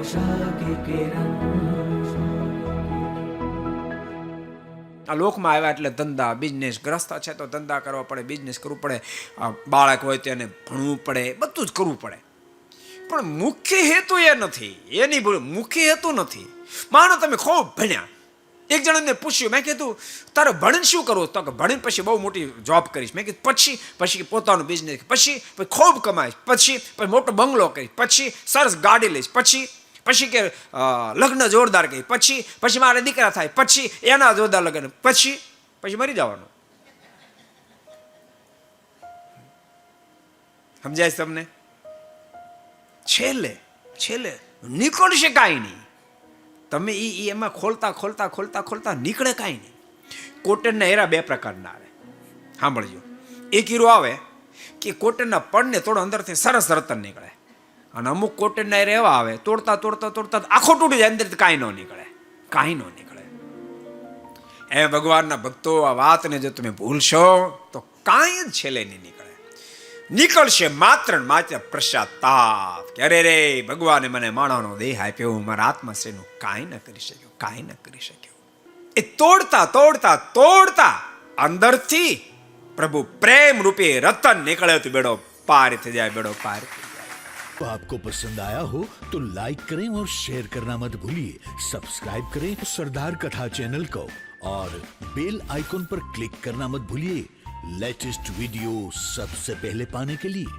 आशा की किरण। આ લોકમાં આવ્યા એટલે ધંધા બિઝનેસ, ગ્રસ્ત છે તો ધંધા કરવા પડે, બિઝનેસ કરવું પડે, બાળક હોય તો એને ભણવું પડે, બધું જ કરવું પડે. પણ મુખ્ય હેતુ એ નથી, એની મુખ્ય હેતુ નથી. માનો તમે ખૂબ ભણ્યા, એક જણાને પૂછ્યું, મેં કીધું તારે ભણીને શું કરવું? તો કે ભણીને પછી બહુ મોટી જોબ કરીશ. મેં કીધું પછી પોતાનો બિઝનેસ, પછી ખૂબ કમાઈશ, પછી મોટો બંગલો કરીશ, પછી સરસ ગાડી લઈશ, પછી કે લગ્ન જોરદાર કરી, પછી મારે દીકરા થાય, પછી એના જોરદાર લગ્ન, પછી મરી જવાનું. સમજાય તમને? છેલ્લે નીકળશે કાંઈ નહીં. તમે એમાં ખોલતા નીકળે કાંઈ નહીં. કોટનના હીરા બે પ્રકારના આવે, સાંભળજો. એક હીરો આવે કે કોટનના પડને થોડો અંદરથી સરસ રતન નીકળે, અને અમુક કોટનના હીરા એવા આવે તોડતા આખો તૂટી જાય, અંદરથી કાંઈ ન નીકળે. એ ભગવાનના ભક્તો, આ વાતને જો તમે ભૂલશો તો કાંઈ જ છેલ્લે નહીં નીકળશે માત્ર ને માત્ર પ્રસાદ. કે અરે રે, ભગવાને મને માણસનો દેહ આપ્યો, મારા આત્માશ્રીનું કાંઈ ન કરી શક્યો. એ તોડતા અંદરથી પ્રભુ પ્રેમ રૂપે રતન નીકળે તો બેડો પાર થઈ જાય. तो आपको पसंद आया हो तो लाइक करें और शेयर करना मत भूलिए. सब्सक्राइब करें सरदार कथा चैनल को और बेल आइकॉन पर क्लिक करना मत भूलिए लेटेस्ट वीडियो सबसे पहले पाने के लिए.